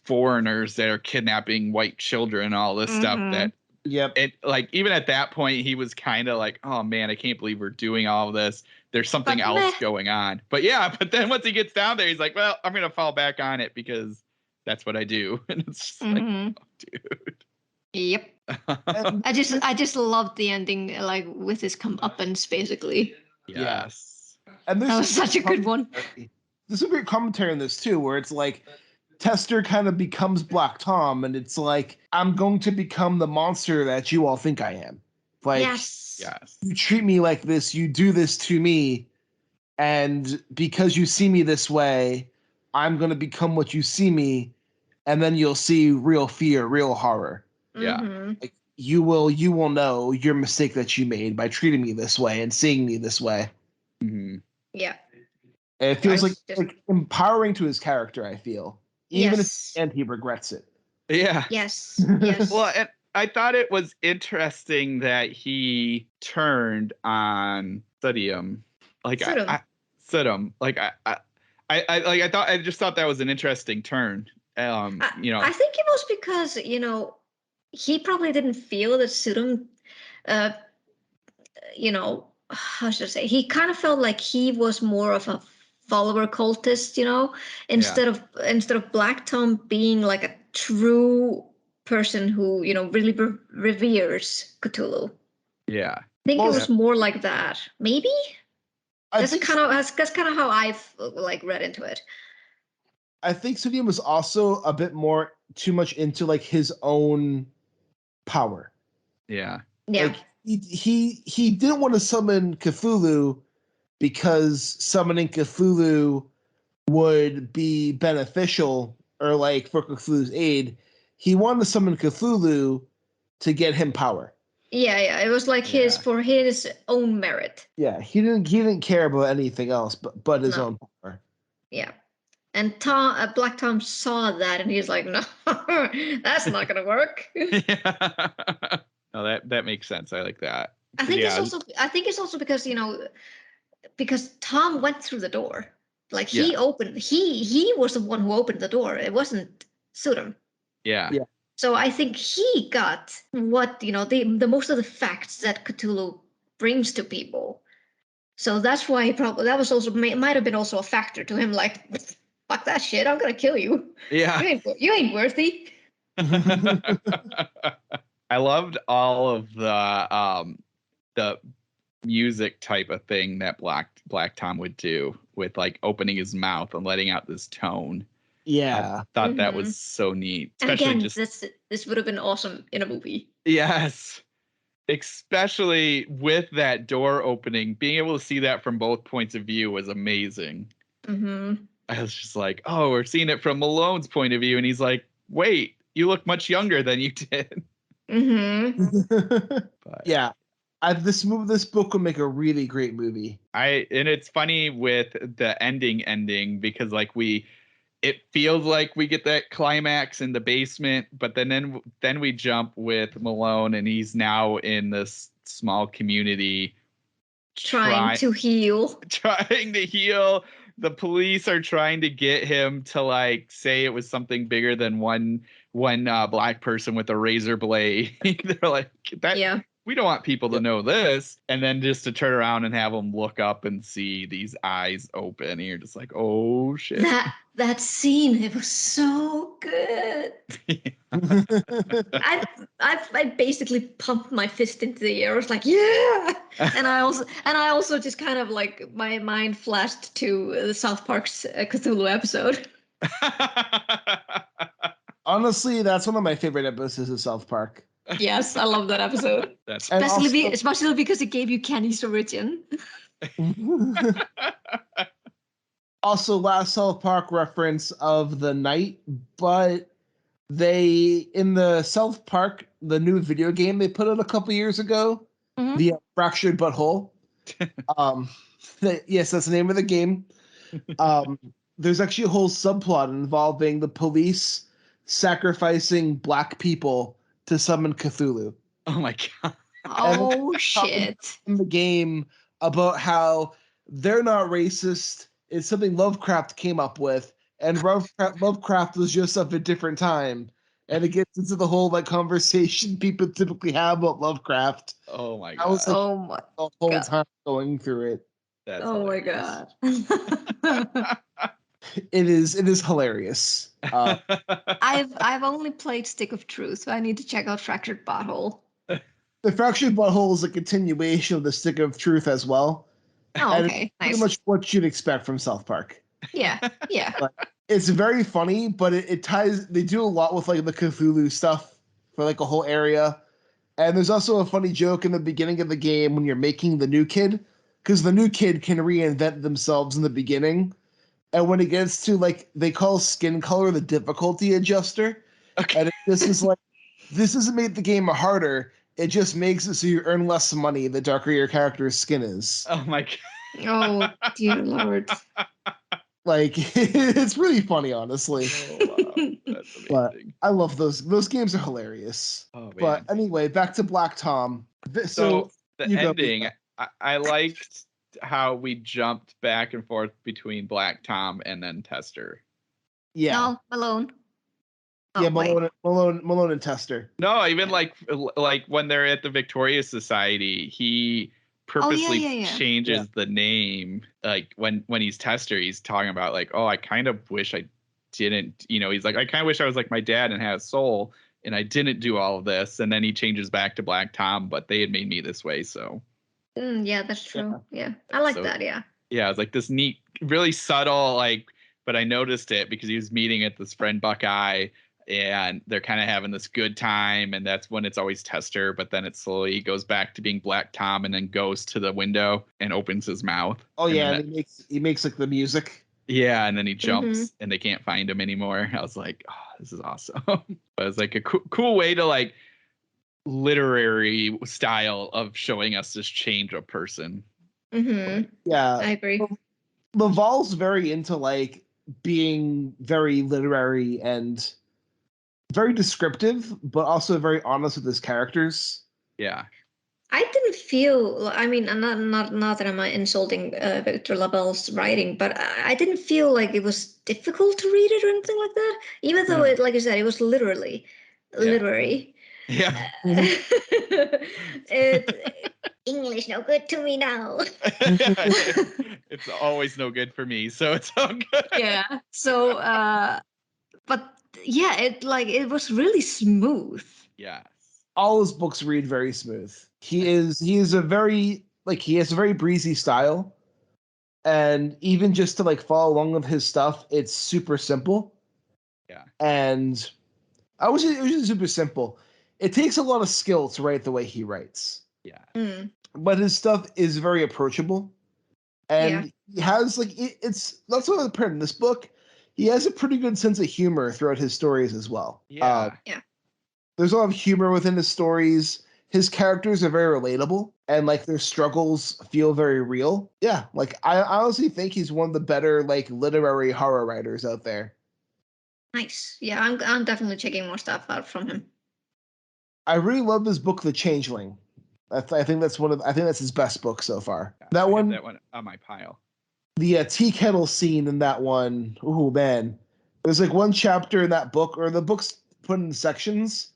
foreigners that are kidnapping white children and all this stuff that. Yep. And like even at that point, he was kind of like, "Oh man, I can't believe we're doing all of this. There's something else going on." But then once he gets down there, he's like, "Well, I'm gonna fall back on it because that's what I do." And it's just like, oh, dude. Yep. I just loved the ending, like with his comeuppance, basically. Yes. And that was such a good one. There's a great commentary on this too, where it's like Tester kind of becomes Black Tom, and it's like, I'm going to become the monster that you all think I am. Like, yes. You treat me like this, you do this to me, and because you see me this way, I'm going to become what you see me, and then you'll see real fear, real horror. Yeah. Like, you will know your mistake that you made by treating me this way and seeing me this way. Yeah. And it feels like empowering to his character, I feel. Even if and he regrets it. Yeah. Yes. Well, and I thought it was interesting that he turned on Sudom. Like Sudom. I just thought that was an interesting turn. I think it was because, he probably didn't feel that Sudom how should I say? He kind of felt like he was more of a follower cultist, instead of Black Tom being like a true person who really reveres Cthulhu. Yeah, I think it was more like that. Maybe that's kind of how I've read into it. I think Sudom was also a bit more too much into like his own power. Yeah. Like he didn't want to summon Cthulhu because summoning Cthulhu would be beneficial or like for Cthulhu's aid. he wanted to summon Cthulhu to get him power. Yeah. It was like for his own merit. Yeah, he didn't care about anything else but his own power. Yeah. And Black Tom saw that, and he's like, "No, that's not gonna work." Yeah. No, that makes sense. I like that. I think it's also because because Tom went through the door. Like he opened. He was the one who opened the door. It wasn't Sudam. Yeah. So I think he got what the most of the facts that Cthulhu brings to people. So that's why that was also might have been also a factor to him. Like, fuck that shit, I'm gonna kill you. Yeah. You ain't worthy. I loved all of the music type of thing that Black Tom would do with like opening his mouth and letting out this tone. Yeah. I thought that was so neat. Especially and again, this would have been awesome in a movie. Yes. Especially with that door opening, being able to see that from both points of view was amazing. Mm-hmm. I was just like, oh, we're seeing it from Malone's point of view. And he's like, wait, you look much younger than you did. Mm-hmm. Yeah. This book would make a really great movie. And it's funny with the ending because like it feels like we get that climax in the basement, but then we jump with Malone, and he's now in this small community trying to heal. The police are trying to get him to like say it was something bigger than one black person with a razor blade. They're like, that. Yeah. We don't want people to know this. And then just to turn around and have them look up and see these eyes open. And you're just like, oh, shit. That scene, it was so good. I basically pumped my fist into the air. I was like, yeah. And I also just kind of like, my mind flashed to the South Park's Cthulhu episode. Honestly, that's one of my favorite episodes of South Park. Yes, I love that episode. Especially because it gave you Kenny's origin. Also, last South Park reference of the night, but they, in the South Park, the new video game they put out a couple years ago, the Fractured Butthole. Yes, that's the name of the game. There's actually a whole subplot involving the police sacrificing black people to summon Cthulhu. Oh my god. Oh shit. In the game about how they're not racist. It's something Lovecraft came up with, and Lovecraft was just of a different time. And it gets into the whole like conversation people typically have about Lovecraft. Oh my god. I was like, the whole time going through it. That's hilarious. My god. It is hilarious. I've only played Stick of Truth, so I need to check out Fractured Butthole. The Fractured Butthole is a continuation of the Stick of Truth as well. Oh, okay. Nice. Pretty much what you'd expect from South Park. Yeah. It's very funny, but it ties. They do a lot with like the Cthulhu stuff for like a whole area. And there's also a funny joke in the beginning of the game when you're making the new kid, because the new kid can reinvent themselves in the beginning. And when it gets to like, they call skin color the difficulty adjuster. Okay. And this doesn't make the game harder. It just makes it so you earn less money the darker your character's skin is. Oh my god. Oh dear lord. Like, it's really funny, honestly. Oh, wow. That's amazing. But I love those. Those games are hilarious. Oh, man. But anyway, back to Black Tom. So the ending, I liked how we jumped back and forth between Black Tom and then Tester. Yeah. No, Malone. Yeah, Malone and Tester. No, even like when they're at the Victoria Society, he purposely changes the name. Like when he's Tester, he's talking about like, oh, I kind of wish I didn't, he's like, I kind of wish I was like my dad and had a soul and I didn't do all of this. And then he changes back to Black Tom, but they had made me this way. So yeah, that's true. Yeah. I like that. Yeah. Yeah. It's like this neat, really subtle, like, but I noticed it because he was meeting at this friend Buckeye and they're kind of having this good time. And that's when it's always Tester, but then it slowly goes back to being Black Tom and then goes to the window and opens his mouth. Oh, yeah. And he makes like the music. Yeah. And then he jumps and they can't find him anymore. I was like, oh, this is awesome. But it's like a cool way to like literary style of showing us this change of person. Mm-hmm. Yeah, I agree. LaValle's very into like being very literary and very descriptive, but also very honest with his characters. Yeah. I didn't feel. I mean, I'm not that I'm insulting Victor LaValle's writing, but I didn't feel like it was difficult to read it or anything like that. Even though it, like you said, it was literary. Yeah. English no good to me now. It's always no good for me, so it's all good. Yeah. So, but yeah, it was really smooth. Yes. All his books read very smooth. He has a very breezy style, and even just to like follow along with his stuff, it's super simple. Yeah. And it was just super simple. It takes a lot of skill to write the way he writes. Yeah. But his stuff is very approachable, and he has like it's that's what I've heard in this book. He has a pretty good sense of humor throughout his stories as well. Yeah. There's a lot of humor within his stories. His characters are very relatable, and like their struggles feel very real. Yeah, like I honestly think he's one of the better like literary horror writers out there. Nice. Yeah, I'm definitely checking more stuff out from him. I really love his book, The Changeling. I think that's his best book so far. Yeah, That I have one, that one on my pile. the tea kettle scene in that one. Oh man, there's like one chapter in that book, or the book's put in sections,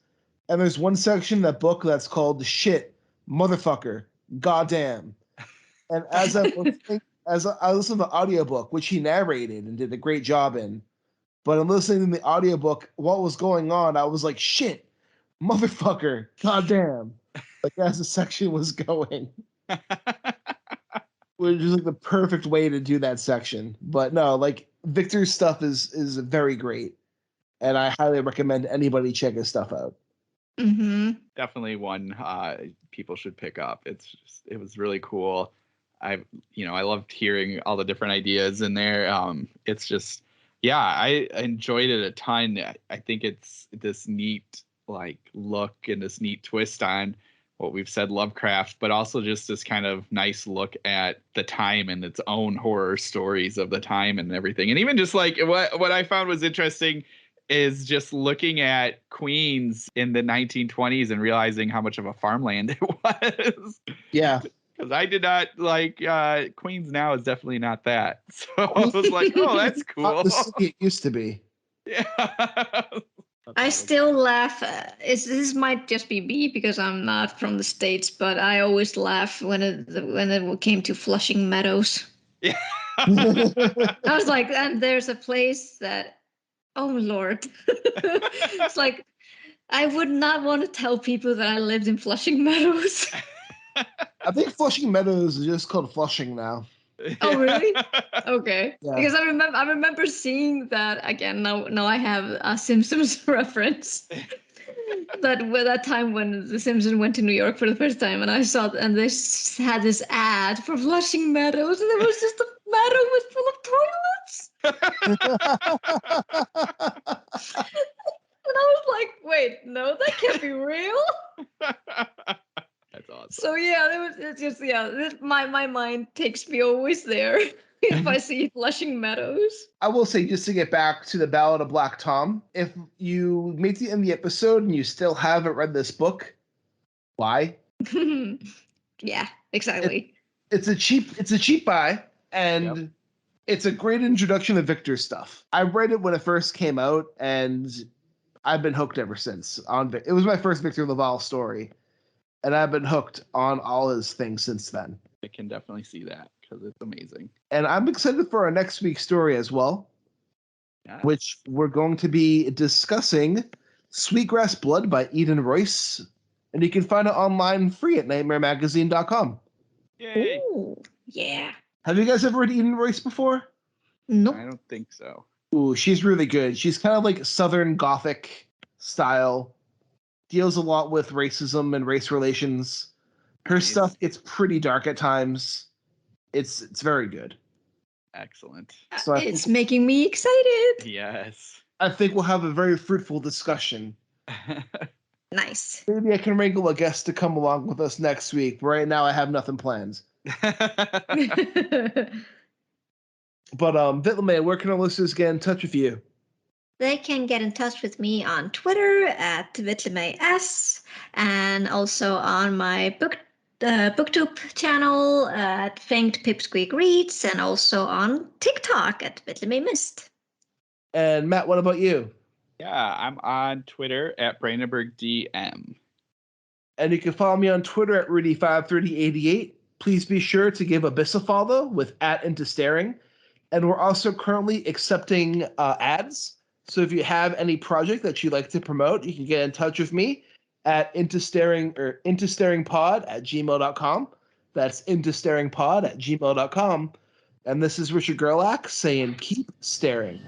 and there's one section in that book that's called "Shit, Motherfucker, Goddamn." And as I listened to the audiobook, which he narrated and did a great job in, but I'm listening to the audiobook, what was going on, I was like, "Shit, motherfucker, goddamn!" Like as the section was going. Which is like the perfect way to do that section. But no, like Victor's stuff is very great, and I highly recommend anybody check his stuff out. Definitely one people should pick up. It was really cool. I loved hearing all the different ideas in there. It's just I enjoyed it a ton. I think it's this neat like look and this neat twist on what we've said Lovecraft, but also just this kind of nice look at the time and its own horror stories of the time and everything. And even just like what I found was interesting is just looking at Queens in the 1920s and realizing how much of a farmland it was. Yeah. Because I did not like Queens now is definitely not that. So I was like, oh, that's cool. Not the city it used to be. Yeah. I still laugh. This might just be me because I'm not from the States, but I always laugh when it came to Flushing Meadows. Yeah. I was like, and there's a place that, oh Lord, it's like I would not want to tell people that I lived in Flushing Meadows. I think Flushing Meadows is just called Flushing now. Oh really? Okay. Yeah. Because I remember seeing that again. Now I have a Simpsons reference. that time when the Simpsons went to New York for the first time, and I saw and they had this ad for Flushing Meadows, and it was just a meadow with full of toilets. And I was like, wait, no, that can't be real. That's awesome. So yeah, it's just my mind takes me always there if I see Flushing Meadows. I will say, just to get back to the Ballad of Black Tom, if you make it in the episode and you still haven't read this book, why? Yeah, exactly. It's a cheap buy, and it's a great introduction to Victor's stuff. I read it when it first came out, and I've been hooked ever since. It was my first Victor LaValle story, and I've been hooked on all his things since then. I can definitely see that because it's amazing. And I'm excited for our next week's story as well, which we're going to be discussing Sweetgrass Blood by Eden Royce, and you can find it online free at nightmaremagazine.com. Yay! Ooh, yeah. Have you guys ever read Eden Royce before? Nope. I don't think so. Ooh, she's really good. She's kind of like Southern Gothic style. Deals a lot with racism and race relations. Her stuff gets pretty dark at times. It's very good. Excellent. So it's making me excited. Yes. I think we'll have a very fruitful discussion. Nice. Maybe I can wrangle a guest to come along with us next week. Right now, I have nothing planned. But Vitlame, where can our listeners get in touch with you? They can get in touch with me on Twitter at VitlameS and also on my booktube channel at Fanked Pipsqueak Reads and also on TikTok at Vitlame Mist. And Matt, what about you? Yeah, I'm on Twitter at BrandenburgDM. And you can follow me on Twitter at Rudy53088. Please be sure to give Abyss a follow with @IntoStaring. And we're also currently accepting ads. So if you have any project that you'd like to promote, you can get in touch with me at intostaringpod@gmail.com. That's intostaringpod@gmail.com. And this is Richard Gerlach saying keep staring.